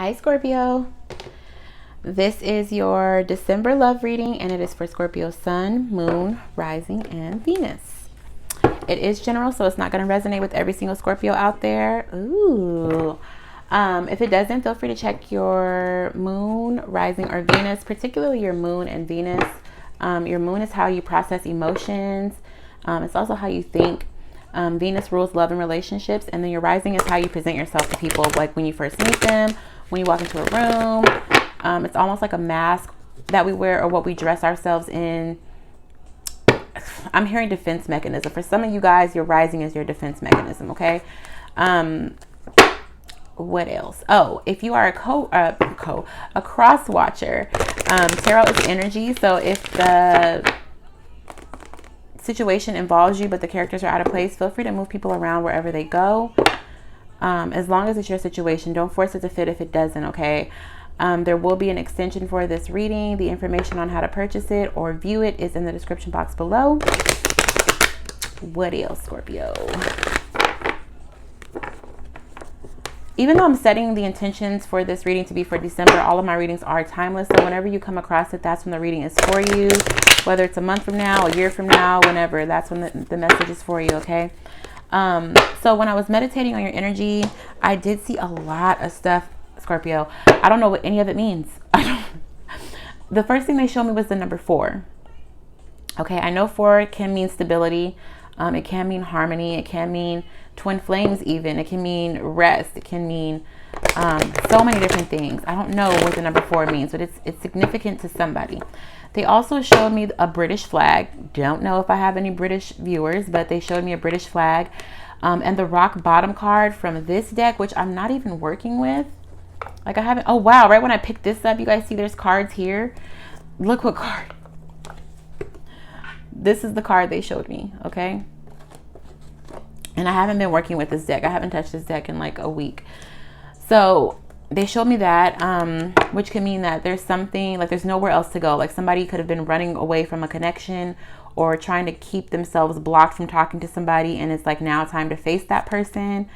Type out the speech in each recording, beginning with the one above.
Hi, Scorpio. This is your December love reading, and it is for Scorpio Sun, Moon, Rising, and Venus. It is general, so it's not going to resonate with every single Scorpio out there. Ooh. If it doesn't, feel free to check your Moon, Rising, or Venus, particularly your Moon and Venus. Your Moon is how you process emotions. It's also how you think. Venus rules love and relationships, and then your rising is how you present yourself to people, like when you first meet them, when you walk into a room. It's almost like a mask that we wear or what we dress ourselves in. I'm hearing defense mechanism. For some of you guys, your rising is your defense mechanism, okay? What else? Oh, if you are a cross watcher, tarot is energy. So if the situation involves you but the characters are out of place, feel free to move people around wherever they go. As long as it's your situation, don't force it to fit if it doesn't, okay? There will be an extension for this reading. The information on how to purchase it or view it is in the description box below. What else, Scorpio? Even though I'm setting the intentions for this reading to be for December, all of my readings are timeless. So whenever you come across it, that's when the reading is for you. Whether it's a month from now, a year from now, whenever, that's when the message is for you, okay? So when I was meditating on your energy, I did see a lot of stuff, Scorpio. I don't know what any of it means. The first thing they showed me was the number 4. Okay, I know 4 can mean stability. It can mean harmony. It can mean twin flames even. It can mean rest. It can mean so many different things. I don't know what the number 4 means, but it's significant to somebody. They also showed me a British flag. Don't know if I have any British viewers, but they showed me a British flag. And the rock bottom card from this deck, which I'm not even working with. Like I haven't, oh wow, right when I picked this up, you guys see there's cards here. Look what card. This is the card they showed me, okay? And I haven't been working with this deck. I haven't touched this deck in like a week. So they showed me that, which can mean that there's something, like there's nowhere else to go. Like somebody could have been running away from a connection or trying to keep themselves blocked from talking to somebody. And it's like now time to face that person.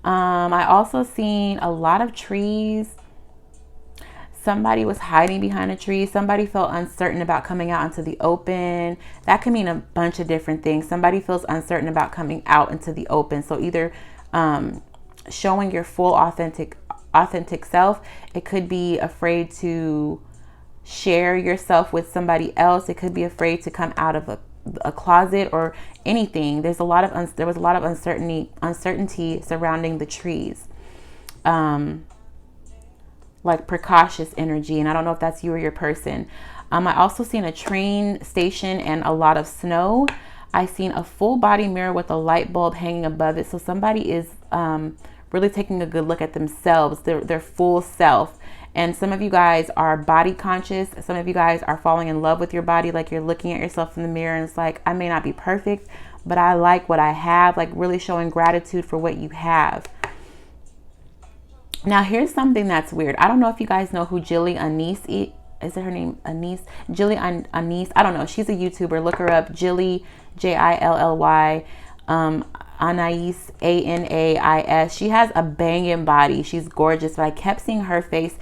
I also seen a lot of trees. Somebody was hiding behind a tree. Somebody felt uncertain about coming out into the open. That could mean a bunch of different things. Somebody feels uncertain about coming out into the open. So either showing your full authentic self. It could be afraid to share yourself with somebody else. It could be afraid to come out of a closet or anything. There was a lot of uncertainty surrounding the trees. Like precautious energy, and I don't know if that's you or your person. I also seen a train station and a lot of snow. I seen a full body mirror with a light bulb hanging above it. So somebody is really taking a good look at themselves, their full self. And some of you guys are body conscious. Some of you guys are falling in love with your body. Like you're looking at yourself in the mirror and it's like, I may not be perfect, but I like what I have. Like really showing gratitude for what you have. Now, here's something that's weird. I don't know if you guys know who Jilly Anise is. Is it her name? Anise? Jilly Anise. I don't know. She's a YouTuber. Look her up. Jilly, Jilly. Anais, Anais. She has a banging body. She's gorgeous. But I kept seeing her face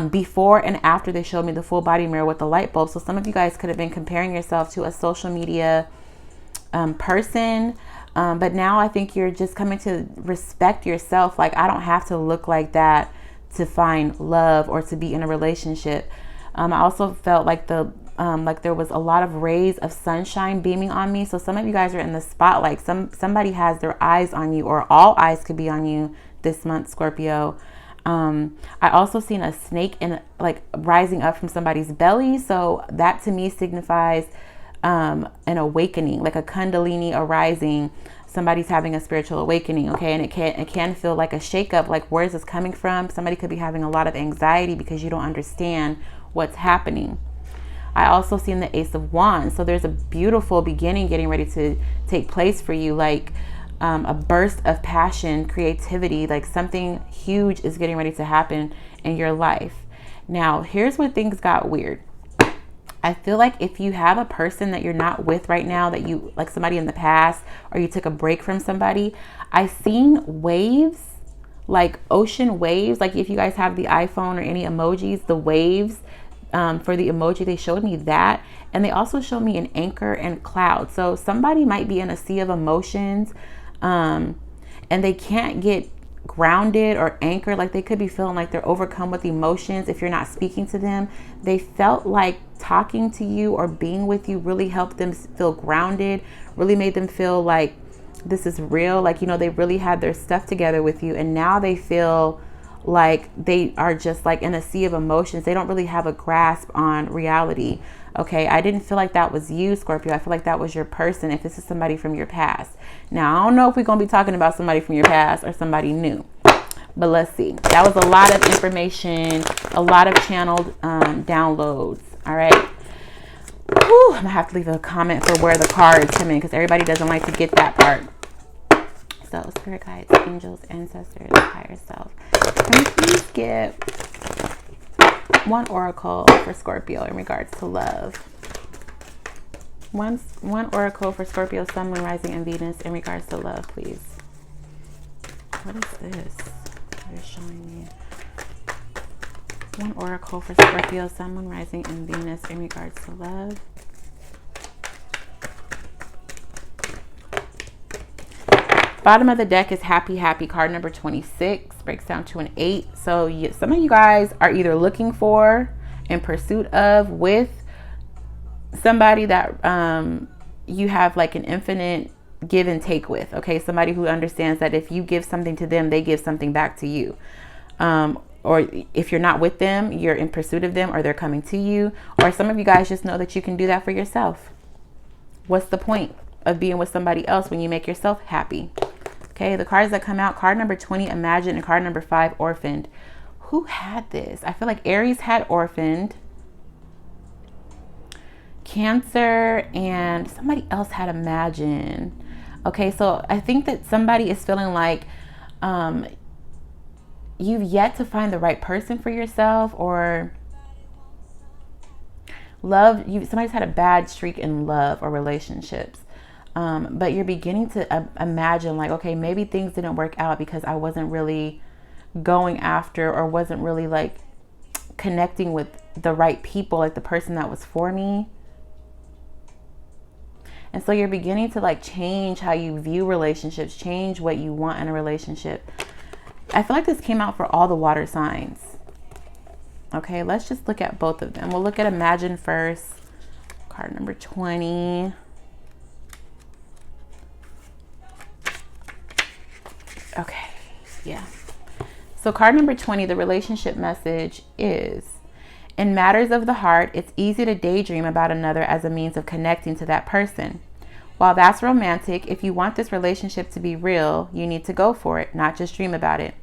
before and after they showed me the full body mirror with the light bulb. So some of you guys could have been comparing yourself to a social media person. But now I think you're just coming to respect yourself. Like, I don't have to look like that to find love or to be in a relationship. I also felt like like there was a lot of rays of sunshine beaming on me. So some of you guys are in the spotlight. Somebody has their eyes on you, or all eyes could be on you this month, Scorpio. I also seen a snake like rising up from somebody's belly. So that to me signifies an awakening, like a kundalini arising. Somebody's having a spiritual awakening, okay? And it can feel like a shakeup, like where's this coming from? Somebody could be having a lot of anxiety because you don't understand what's happening. I also seen the Ace of Wands. So there's a beautiful beginning getting ready to take place for you, like a burst of passion, creativity, like something huge is getting ready to happen in your life. Now, here's where things got weird. I feel like if you have a person that you're not with right now, that you like somebody in the past, or you took a break from somebody, I seen waves like ocean waves. Like if you guys have the iPhone or any emojis, the waves for the emoji, they showed me that. And they also showed me an anchor and cloud. So somebody might be in a sea of emotions and they can't get grounded or anchored. Like they could be feeling like they're overcome with emotions if you're not speaking to them. They felt like talking to you or being with you really helped them feel grounded, really made them feel like this is real. Like, you know, they really had their stuff together with you, and now they feel like they are just like in a sea of emotions. They don't really have a grasp on reality. Okay, I didn't feel like that was you, Scorpio. I feel like that was your person if this is somebody from your past. Now, I don't know if we're going to be talking about somebody from your past or somebody new, but let's see. That was a lot of information, a lot of channeled downloads. All right. Whew, I'm going to have to leave a comment for where the cards come in because everybody doesn't like to get that part. So, spirit guides, angels, ancestors, higher self. Can we please get one oracle for Scorpio in regards to love? One oracle for Scorpio, Sun, Moon, Rising, and Venus in regards to love, please. What is this? They're showing me. One oracle for Scorpio, Sun, Moon, Rising, and Venus in regards to love. Bottom of the deck is happy, happy. Card number 26 breaks down to an 8. So some of you guys are either looking for, in pursuit of, with somebody that you have like an infinite give and take with. Okay, somebody who understands that if you give something to them, they give something back to you. Or if you're not with them, you're in pursuit of them, or they're coming to you. Or some of you guys just know that you can do that for yourself. What's the point of being with somebody else when you make yourself happy? Okay, the cards that come out, card number 20, Imagine, and card number 5, Orphaned. Who had this? I feel like Aries had Orphaned, Cancer, and somebody else had Imagine. Okay, so I think that somebody is feeling like you've yet to find the right person for yourself, or somebody's had a bad streak in love or relationships. But you're beginning to imagine like, okay, maybe things didn't work out because I wasn't really going after, or wasn't really like connecting with the right people, like the person that was for me. And so you're beginning to like change how you view relationships, change what you want in a relationship. I feel like this came out for all the water signs. Okay, let's just look at both of them. We'll look at Imagine first. Card number 20. Okay, yeah. So card number 20, the relationship message is, in matters of the heart, it's easy to daydream about another as a means of connecting to that person. While that's romantic, if you want this relationship to be real, you need to go for it, not just dream about it.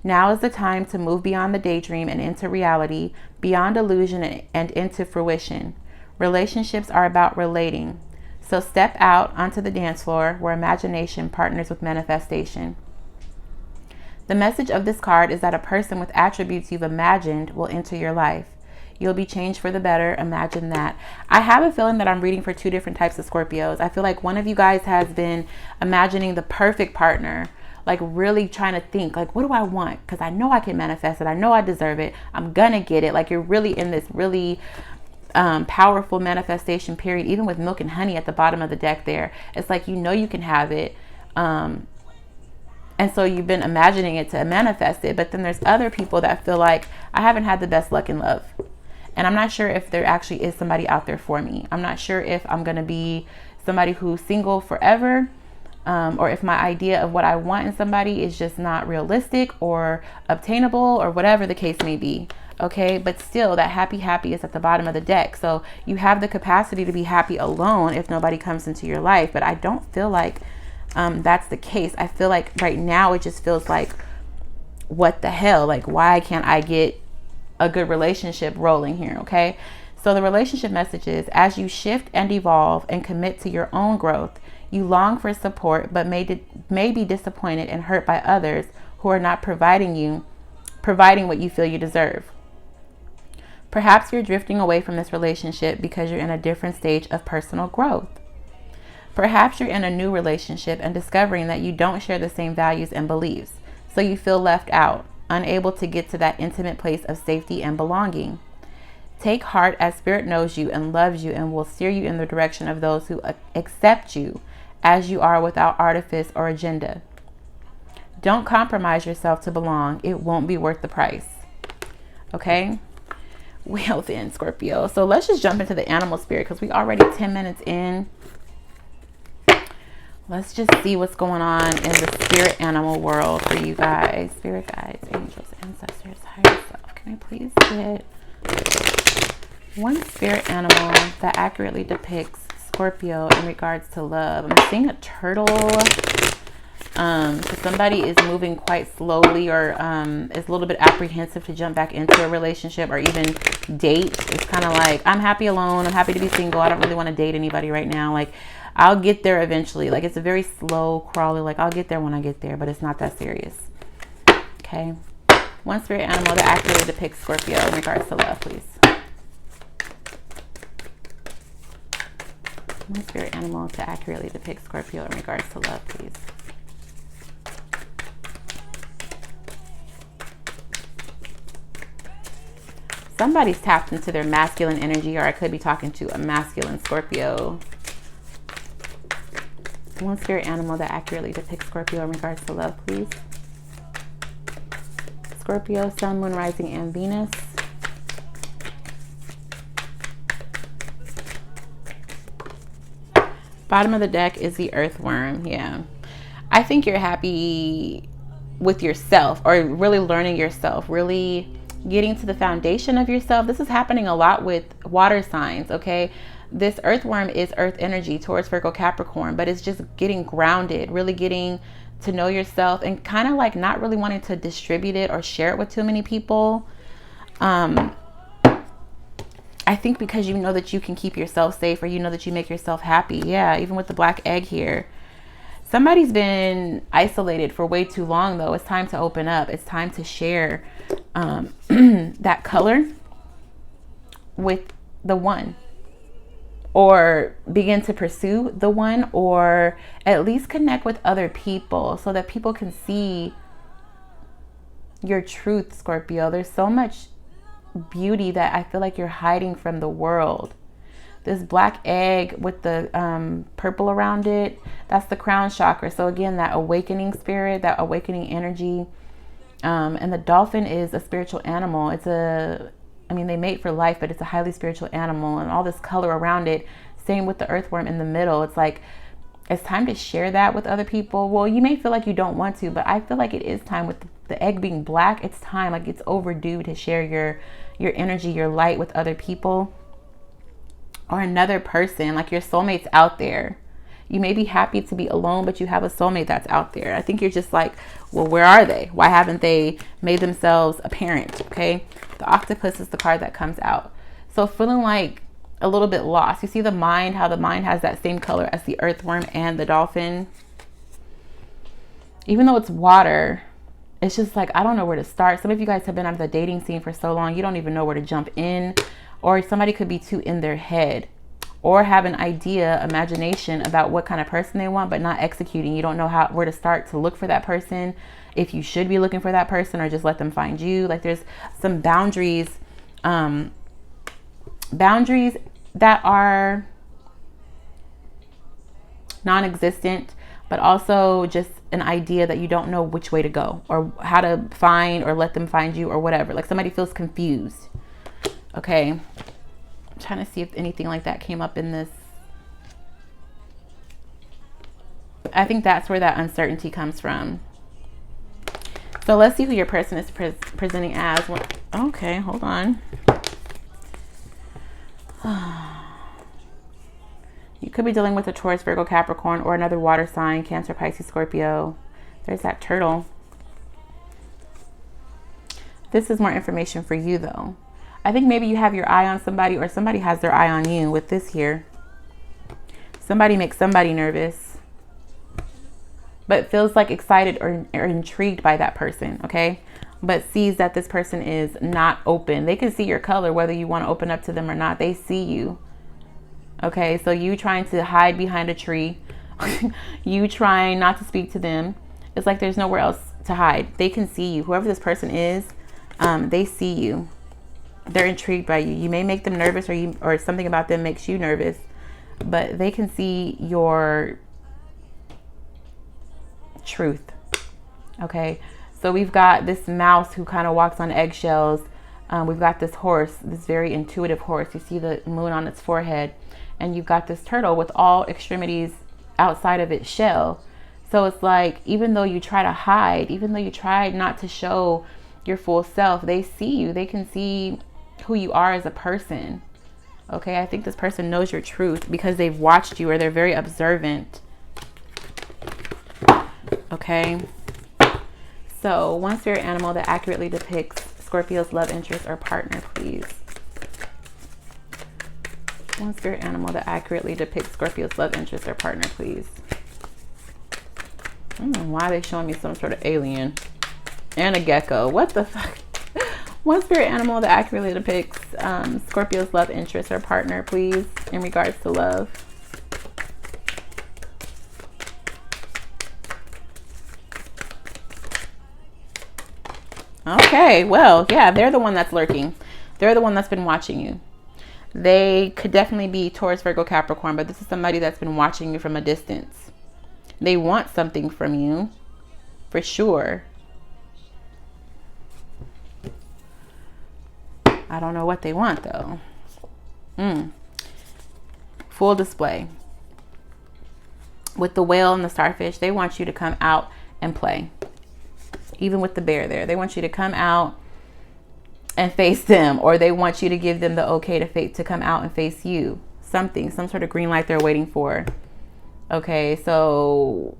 Now is the time to move beyond the daydream and into reality, beyond illusion and into fruition. Relationships are about relating. So step out onto the dance floor where imagination partners with manifestation. The message of this card is that a person with attributes you've imagined will enter your life. You'll be changed for the better. Imagine that. I have a feeling that I'm reading for two different types of Scorpios. I feel like one of you guys has been imagining the perfect partner, like really trying to think like, what do I want? Because I know I can manifest it. I know I deserve it. I'm gonna get it. Like you're really in this really powerful manifestation period, even with milk and honey at the bottom of the deck there. It's like, you know, you can have it. And so you've been imagining it to manifest it. But then there's other people that feel like, I haven't had the best luck in love. And I'm not sure if there actually is somebody out there for me. I'm not sure if I'm going to be somebody who's single forever, or if my idea of what I want in somebody is just not realistic or obtainable, or whatever the case may be. Okay, but still that happy is at the bottom of the deck. So you have the capacity to be happy alone if nobody comes into your life. But I don't feel like that's the case. I feel like right now it just feels like, what the hell? Like, why can't I get a good relationship rolling here? Okay, so the relationship message is, as you shift and evolve and commit to your own growth, you long for support, but may be disappointed and hurt by others who are not providing what you feel you deserve. Perhaps you're drifting away from this relationship because you're in a different stage of personal growth. Perhaps you're in a new relationship and discovering that you don't share the same values and beliefs. so you feel left out, unable to get to that intimate place of safety and belonging. Take heart, as Spirit knows you and loves you and will steer you in the direction of those who accept you as you are without artifice or agenda. Don't compromise yourself to belong. It won't be worth the price. Okay? Well then, Scorpio. So let's just jump into the animal spirit because we already 10 minutes in. Let's just see what's going on in the spirit animal world for you guys. Spirit guides, angels, ancestors, higher self. Can I please get one spirit animal that accurately depicts Scorpio in regards to love? I'm seeing a turtle. So somebody is moving quite slowly or is a little bit apprehensive to jump back into a relationship or even date. It's kind of like, I'm happy alone. I'm happy to be single. I don't really want to date anybody right now. Like, I'll get there eventually. Like, it's a very slow crawler. Like, I'll get there when I get there, but it's not that serious. Okay. One spirit animal that accurately depicts Scorpio in regards to love, please. One spirit animal to accurately depict Scorpio in regards to love, please. Somebody's tapped into their masculine energy, or I could be talking to a masculine Scorpio. One spirit animal that accurately depicts Scorpio in regards to love, please. Scorpio, Sun, Moon, Rising, and Venus. Bottom of the deck is the Earthworm. Yeah. I think you're happy with yourself, or really learning yourself, really getting to the foundation of yourself. This is happening a lot with water signs, okay? This Earthworm is Earth energy towards Virgo, Capricorn, but it's just getting grounded, really getting to know yourself and kind of like not really wanting to distribute it or share it with too many people. I think because you know that you can keep yourself safe, or you know that you make yourself happy. Yeah, even with the black egg here. Somebody's been isolated for way too long, though. It's time to open up. It's time to share that color with the one, or begin to pursue the one, or at least connect with other people so that people can see your truth, Scorpio. There's so much beauty that I feel like you're hiding from the world. This black egg with the purple around it, that's the crown chakra. So again, that awakening spirit, that awakening energy. And the dolphin is a spiritual animal. I mean, they mate for life, but it's a highly spiritual animal, and all this color around it. Same with the earthworm in the middle. It's like, it's time to share that with other people. Well, you may feel like you don't want to, but I feel like it is time. With the egg being black, it's time. Like, it's overdue to share your energy, your light with other people. Or another person, like your soulmate's out there. You may be happy to be alone, but you have a soulmate that's out there. I think you're just like, well, where are they? Why haven't they made themselves apparent? Okay. The octopus is the card that comes out. So feeling like a little bit lost. You see the mind, how the mind has that same color as the earthworm and the dolphin. Even though it's water, it's just like, I don't know where to start. Some of you guys have been on the dating scene for so long, you don't even know where to jump in. Or somebody could be too in their head, or have an idea, imagination about what kind of person they want, but not executing. You don't know where to start to look for that person, if you should be looking for that person, or just let them find you. Like, there's some boundaries that are non-existent, but also just an idea that you don't know which way to go, or how to find, or let them find you, or whatever. Like, somebody feels confused. Okay, I'm trying to see if anything like that came up in this. I think that's where that uncertainty comes from. So let's see who your person is presenting as. Okay, hold on. You could be dealing with a Taurus, Virgo, Capricorn, or another water sign, Cancer, Pisces, Scorpio. There's that turtle. This is more information for you, though. I think maybe you have your eye on somebody, or somebody has their eye on you with this here. Somebody makes somebody nervous, but feels like excited or intrigued by that person, okay? But sees that this person is not open. They can see your color, whether you want to open up to them or not. They see you, okay? So you trying to hide behind a tree, you trying not to speak to them. It's like there's nowhere else to hide. They can see you. Whoever this person is, they see you. They're intrigued by you. You may make them nervous, or something about them makes you nervous, but they can see your truth. Okay, so we've got this mouse who kind of walks on eggshells. We've got this horse, this very intuitive horse. You see the moon on its forehead, and you've got this turtle with all extremities outside of its shell. So it's like, even though you try to hide, even though you try not to show your full self, they see you. They can see who you are as a person. Okay, I think this person knows your truth because they've watched you, or they're very observant. Okay, so one spirit animal that accurately depicts Scorpio's love interest or partner, please. One spirit animal that accurately depicts Scorpio's love interest or partner, please. I don't know why they're showing me some sort of alien and a gecko. What the fuck? One spirit animal that accurately depicts Scorpio's love interest or partner, please, in regards to love. Okay, well, yeah, they're the one that's lurking. They're the one that's been watching you. They could definitely be Taurus, Virgo, Capricorn, but this is somebody that's been watching you from a distance. They want something from you, for sure. I don't know what they want, though. Full display. With the whale and the starfish, they want you to come out and play. Even with the bear there, they want you to come out and face them, or they want you to give them the okay to come out and face you. Some sort of green light they're waiting for. Okay, so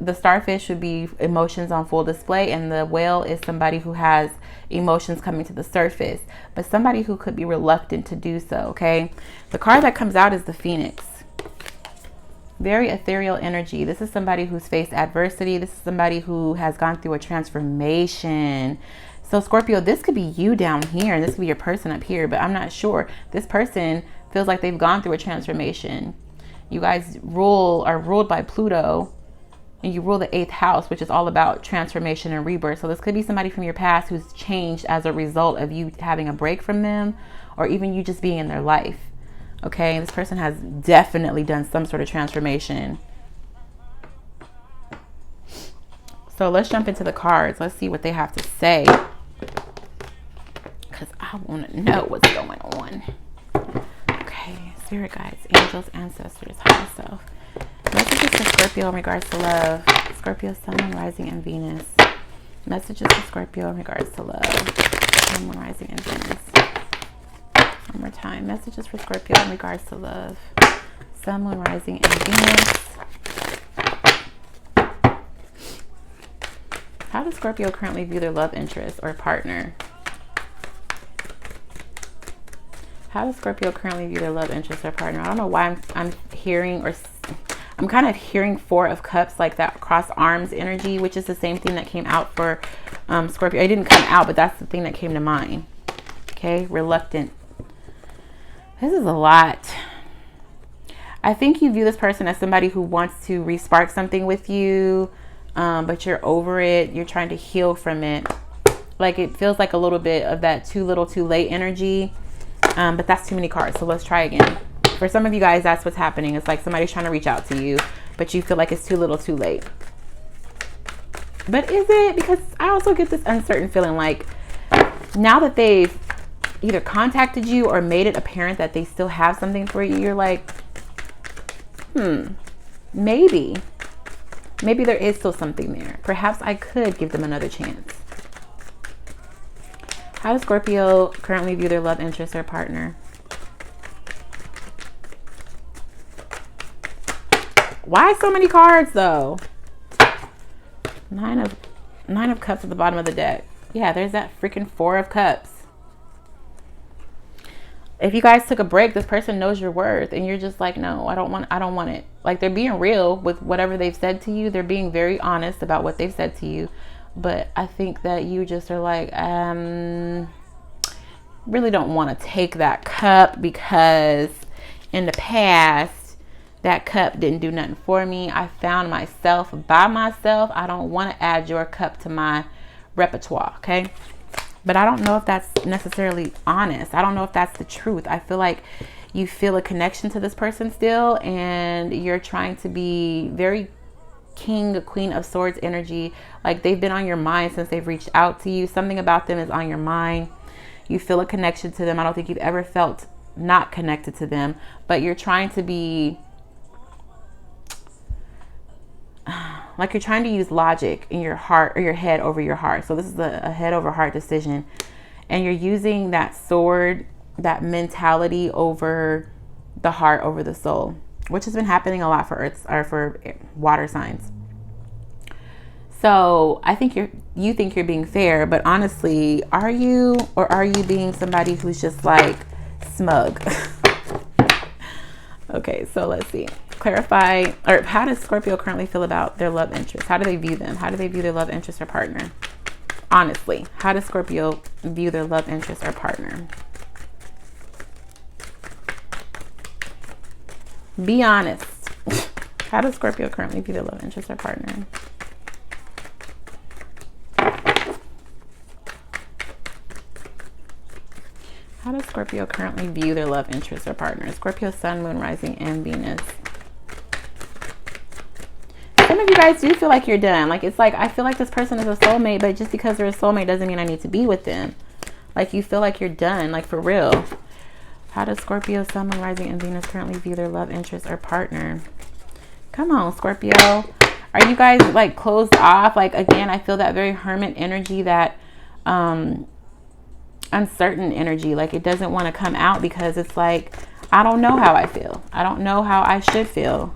the starfish would be emotions on full display, and the whale is somebody who has emotions coming to the surface, but somebody who could be reluctant to do so. Okay, the card that comes out is the Phoenix. Very ethereal energy. This is somebody who's faced adversity. This is somebody who has gone through a transformation. So Scorpio, this could be you down here, and this could be your person up here, but I'm not sure. This person feels like they've gone through a transformation. You guys are ruled by Pluto, and you rule the 8th house, which is all about transformation and rebirth. So this could be somebody from your past who's changed as a result of you having a break from them, or even you just being in their life. Okay, this person has definitely done some sort of transformation. So let's jump into the cards. Let's see what they have to say, because I want to know what's going on. Okay, spirit guides, angels, ancestors, higher self. Messages for Scorpio in regards to love. Scorpio, Sun, Moon, Rising, and Venus. Messages for Scorpio in regards to love. Sun, Moon, Rising, and Venus. One more time. Messages for Scorpio in regards to love. Sun, Moon, Rising, and Venus. How does Scorpio currently view their love interest or partner? How does Scorpio currently view their love interest or partner? I don't know why I'm hearing, or I'm kind of hearing 4 of Cups, like that cross arms energy, which is the same thing that came out for Scorpio. It didn't come out, but that's the thing that came to mind. Okay, reluctant. This is a lot. I think you view this person as somebody who wants to re-spark something with you, but you're over it. You're trying to heal from it. Like, it feels like a little bit of that too little too late energy, but that's too many cards. So let's try again. For some of you guys, that's what's happening. It's like somebody's trying to reach out to you, but you feel like it's too little too late. But is it? Because I also get this uncertain feeling like now that they've either contacted you or made it apparent that they still have something for you, you're like, maybe there is still something there. Perhaps I could give them another chance. How does Scorpio currently view their love interest or partner? Why so many cards though? Nine of Cups at the bottom of the deck. Yeah, there's that freaking 4 of Cups. If you guys took a break, this person knows your worth, and you're just like, no, I don't want it. Like, they're being real with whatever they've said to you. They're being very honest about what they've said to you. But I think that you just are like, really don't want to take that cup, because in the past, That cup didn't do nothing for me. I found myself by myself. I don't want to add your cup to my repertoire, okay? But I don't know if that's necessarily honest. I don't know if that's the truth. I feel like you feel a connection to this person still, and you're trying to be very King, Queen of Swords energy. Like they've been on your mind since they've reached out to you. Something about them is on your mind. You feel a connection to them. I don't think you've ever felt not connected to them, but you're trying to be like you're trying to use logic in your heart or your head over your heart. So this is a head over heart decision, and you're using that sword, that mentality over the heart, over the soul, which has been happening a lot for earths or for water signs. So I think you think you're being fair, but honestly, are you, or are you being somebody who's just like smug? Okay, so let's see. Clarify, or how does Scorpio currently feel about their love interest? How do they view them? How do they view their love interest or partner? Honestly, how does Scorpio view their love interest or partner? Be honest. How does Scorpio currently view their love interest or partner? How does Scorpio currently view their love interest or partner? Scorpio, Sun, Moon, Rising, and Venus. Some of you guys do feel like you're done. Like, it's like, I feel like this person is a soulmate, but just because they're a soulmate doesn't mean I need to be with them. Like, you feel like you're done, like, for real. How does Scorpio, Sun, Moon, Rising, and Venus currently view their love interest or partner? Come on, Scorpio. Are you guys, like, closed off? Like, again, I feel that very hermit energy, that uncertain energy. Like, it doesn't want to come out because it's like, I don't know how I feel. I don't know how I should feel.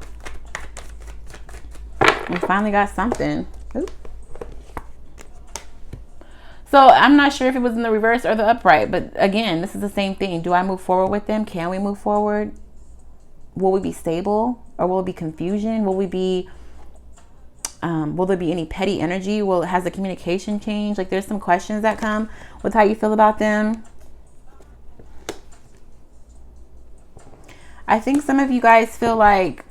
We finally got something. Ooh. So I'm not sure if it was in the reverse or the upright, but again, this is the same thing. Do I move forward with them? Can we move forward? Will we be stable, or will it be confusion? Will we be, will there be any petty energy? Has the communication changed? Like, there's some questions that come with how you feel about them. I think some of you guys feel like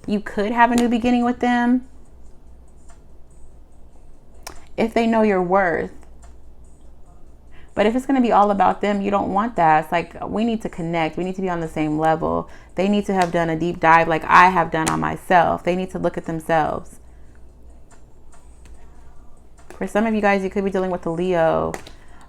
you could have a new beginning with them if they know your worth. But if it's going to be all about them, you don't want that. It's like, we need to connect. We need to be on the same level. They need to have done a deep dive like I have done on myself. They need to look at themselves. For some of you guys, you could be dealing with a Leo,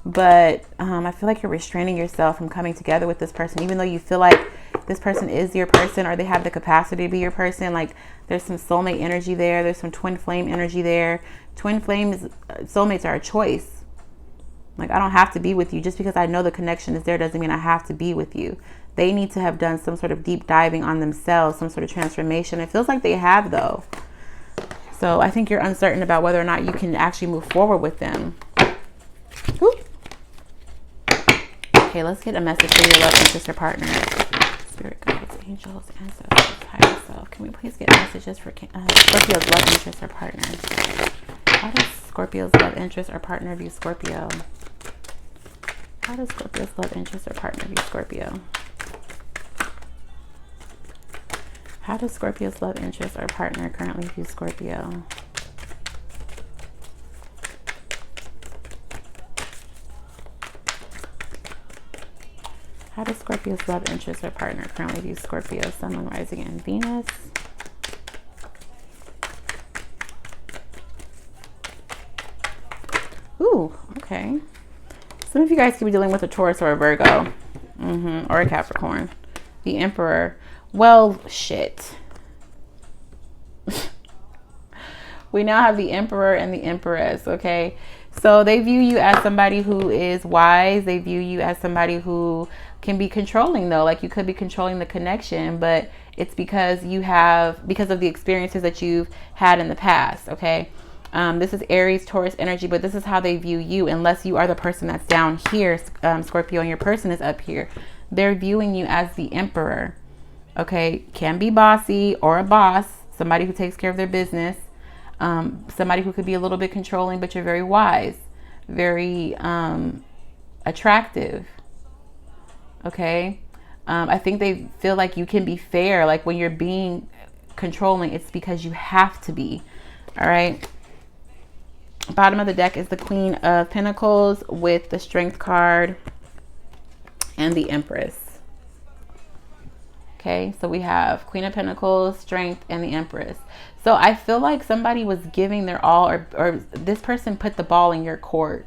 but I feel like you're restraining yourself from coming together with this person, even though you feel like this person is your person, or they have the capacity to be your person. Like, there's some soulmate energy there. There's some twin flame energy there. Twin flames, soulmates are a choice. Like, I don't have to be with you. Just because I know the connection is there doesn't mean I have to be with you. They need to have done some sort of deep diving on themselves, some sort of transformation. It feels like they have, though. So I think you're uncertain about whether or not you can actually move forward with them. Ooh. Okay, let's get a message for your love interest or partner. Spirit guides, angels, ancestors, higher self. Can we please get messages for Scorpio's love interest or partner? How does Scorpio's love interest or partner view Scorpio? How does Scorpio's love interest or partner view Scorpio? How does Scorpio's love interest or partner currently view Scorpio? How does Scorpio's love interest or partner currently view Scorpio, Sun, Moon, Rising, and Venus? Ooh, okay. Some of you guys could be dealing with a Taurus or a Virgo, or a Capricorn. The Emperor. Well, shit. We now have the Emperor and the Empress, okay? So they view you as somebody who is wise. They view you as somebody who can be controlling, though. Like, you could be controlling the connection, but it's because because of the experiences that you've had in the past, okay? This is Aries, Taurus energy, but this is how they view you, unless you are the person that's down here, Scorpio, and your person is up here. They're viewing you as the Emperor, okay? Can be bossy or a boss, somebody who takes care of their business, somebody who could be a little bit controlling, but you're very wise, very attractive, okay? I think they feel like you can be fair. Like when you're being controlling, it's because you have to be. All right. Bottom of the deck is the Queen of Pentacles with the Strength card and the Empress. Okay, so we have Queen of Pentacles, Strength, and the Empress. So I feel like somebody was giving their all, or this person put the ball in your court.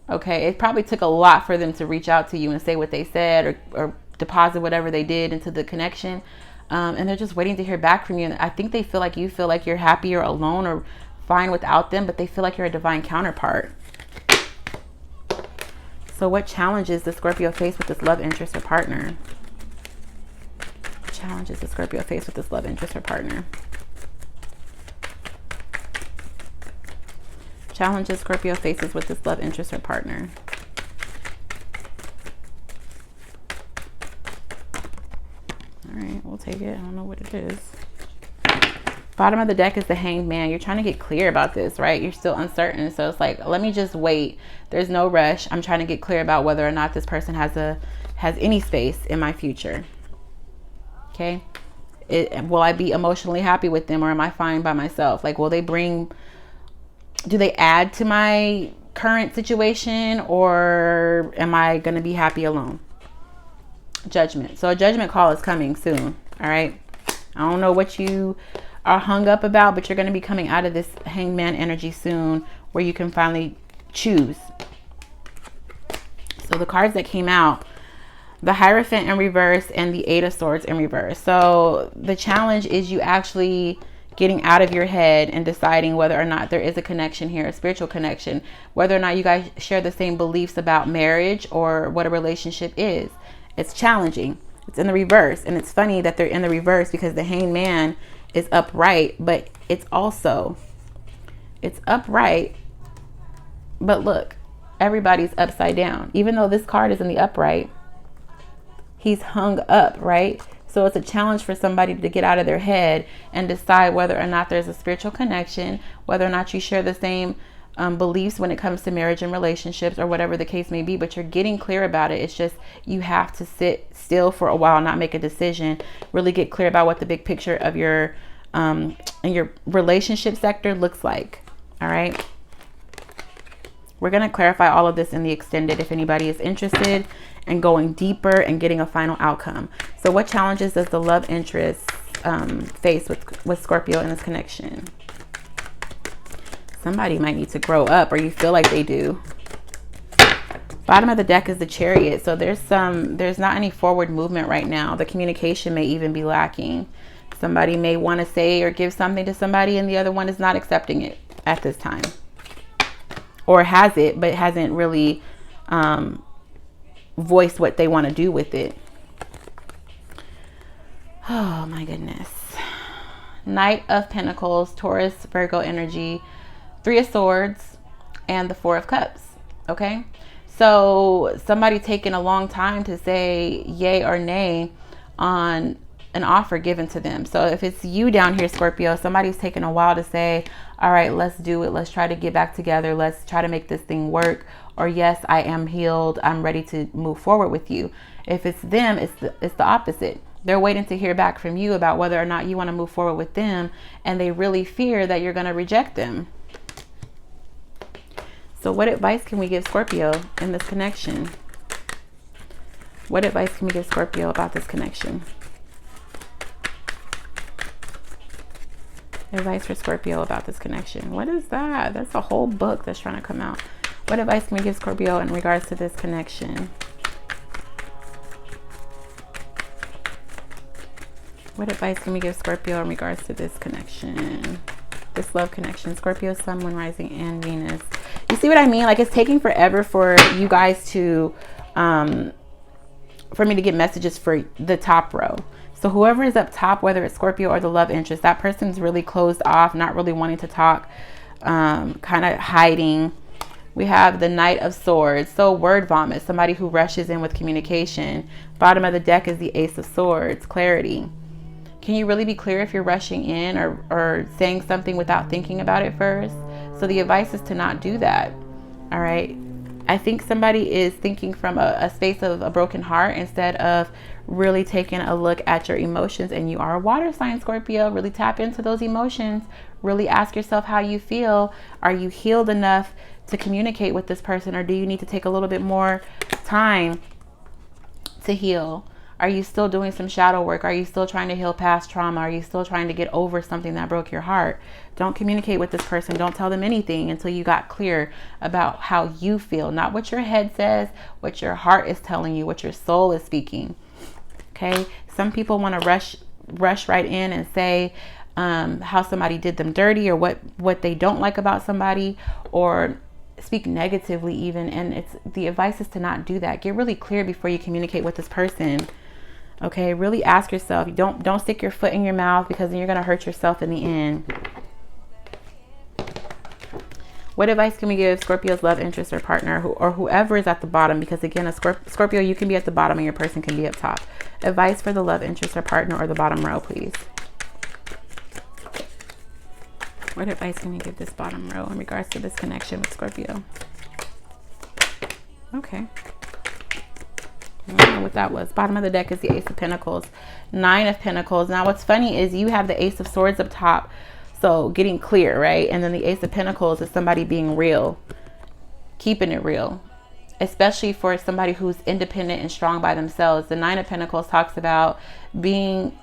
Okay, it probably took a lot for them to reach out to you and say what they said, or deposit whatever they did into the connection. And they're just waiting to hear back from you. And I think they feel like you feel like you're happier alone or fine without them, but they feel like you're a divine counterpart. So what challenges the Scorpio face with this love interest or partner? What challenges the Scorpio face with this love interest or partner? Challenges Scorpio faces with this love interest or partner. All right, we'll take it. I don't know what it is. Bottom of the deck is the Hanged Man. You're trying to get clear about this, right? You're still uncertain. So it's like, let me just wait. There's no rush. I'm trying to get clear about whether or not this person has any space in my future. Okay. Will I be emotionally happy with them, or am I fine by myself? Like, do they add to my current situation, or am I going to be happy alone? Judgment. So a judgment call is coming soon. All right. I don't know what you are hung up about, but you're going to be coming out of this Hanged Man energy soon, where you can finally choose. So the cards that came out, the Hierophant in reverse and the Eight of Swords in reverse. So the challenge is you actually getting out of your head and deciding whether or not there is a connection here, a spiritual connection, whether or not you guys share the same beliefs about marriage or what a relationship is. It's challenging. It's in the reverse. And it's funny that they're in the reverse because the Hanged Man is upright, but it's upright. But look, everybody's upside down. Even though this card is in the upright, he's hung up, right? So it's a challenge for somebody to get out of their head and decide whether or not there's a spiritual connection, whether or not you share the same beliefs when it comes to marriage and relationships, or whatever the case may be. But you're getting clear about it. It's just you have to sit still for a while, not make a decision, really get clear about what the big picture of your in your relationship sector looks like. All right, we're going to clarify all of this in the extended if anybody is interested in going deeper and getting a final outcome. So what challenges does the love interest face with Scorpio in this connection? Somebody might need to grow up, or you feel like they do. Bottom of the deck is the Chariot. So there's not any forward movement right now. The communication may even be lacking. Somebody may want to say or give something to somebody, and the other one is not accepting it at this time, or has it but hasn't really voiced what they want to do with it. Oh my goodness. Knight of Pentacles, Taurus, Virgo energy, Three of Swords, and the Four of Cups. Okay, so somebody taking a long time to say yay or nay on an offer given to them. So if it's you down here, Scorpio, somebody's taking a while to say, all right, let's do it. Let's try to get back together. Let's try to make this thing work. Or yes, I am healed. I'm ready to move forward with you. If it's them, it's the opposite. They're waiting to hear back from you about whether or not you want to move forward with them, and they really fear that you're going to reject them. So what advice can we give Scorpio in this connection? What advice can we give Scorpio about this connection? Advice for Scorpio about this connection. What is that? That's a whole book that's trying to come out. What advice can we give Scorpio in regards to this connection? What advice can we give Scorpio in regards to this connection? This love connection. Scorpio, Sun, Moon, Rising, and Venus. You see what I mean? Like, it's taking forever for you guys to, for me to get messages for the top row. So whoever is up top, whether it's Scorpio or the love interest, that person's really closed off, not really wanting to talk, kind of hiding. We have the Knight of Swords. So word vomit, somebody who rushes in with communication. Bottom of the deck is the Ace of Swords, clarity. Can you really be clear if you're rushing in or saying something without thinking about it first? So the advice is to not do that. All right. I think somebody is thinking from a space of a broken heart instead of really taking a look at your emotions. And you are a water sign, Scorpio. Really tap into those emotions. Really ask yourself how you feel. Are you healed enough to communicate with this person, or do you need to take a little bit more time to heal? Are you still doing some shadow work? Are you still trying to heal past trauma? Are you still trying to get over something that broke your heart? Don't communicate with this person. Don't tell them anything until you got clear about how you feel, not what your head says, what your heart is telling you, what your soul is speaking. Okay. Some people want to rush right in and say how somebody did them dirty, or what they don't like about somebody, or speak negatively even. And it's the advice is to not do that. Get really clear before you communicate with this person. Okay, really ask yourself. Don't stick your foot in your mouth, because then you're going to hurt yourself in the end. What advice can we give Scorpio's love interest or partner, or whoever is at the bottom? Because again, a Scorpio, you can be at the bottom and your person can be up top. Advice for the love interest or partner, or the bottom row, please. What advice can you give this bottom row in regards to this connection with Scorpio? Okay. I don't know what that was. Bottom of the deck is the Ace of Pentacles, Nine of Pentacles. Now what's funny is you have the Ace of Swords up top, so getting clear, right? And then the Ace of Pentacles is somebody being real, keeping it real, especially for somebody who's independent and strong by themselves. The Nine of Pentacles talks about being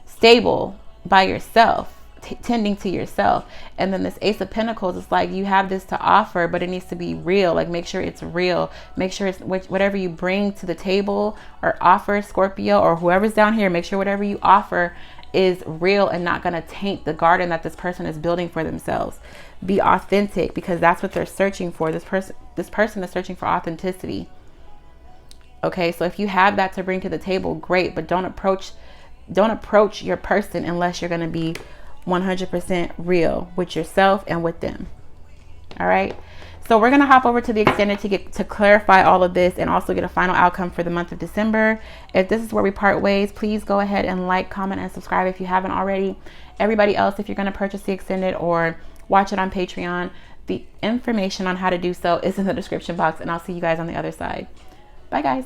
stable by yourself, tending to yourself. And then this Ace of Pentacles is like, you have this to offer, but it needs to be real. Like, make sure it's real. Make sure it's whatever you bring to the table or offer, Scorpio, or whoever's down here, make sure whatever you offer is real and not going to taint the garden that this person is building for themselves. Be authentic, because that's what they're searching for. This person is searching for authenticity. Okay, so if you have that to bring to the table, great, but don't approach your person unless you're going to be 100% real with yourself and with them. All right, so we're going to hop over to the extended to clarify all of this and also get a final outcome for the month of December. If this is where we part ways, please go ahead and like, comment, and subscribe if you haven't already. Everybody else, if you're going to purchase the extended or watch it on Patreon, the information on how to do so is in the description box, and I'll see you guys on the other side. Bye guys.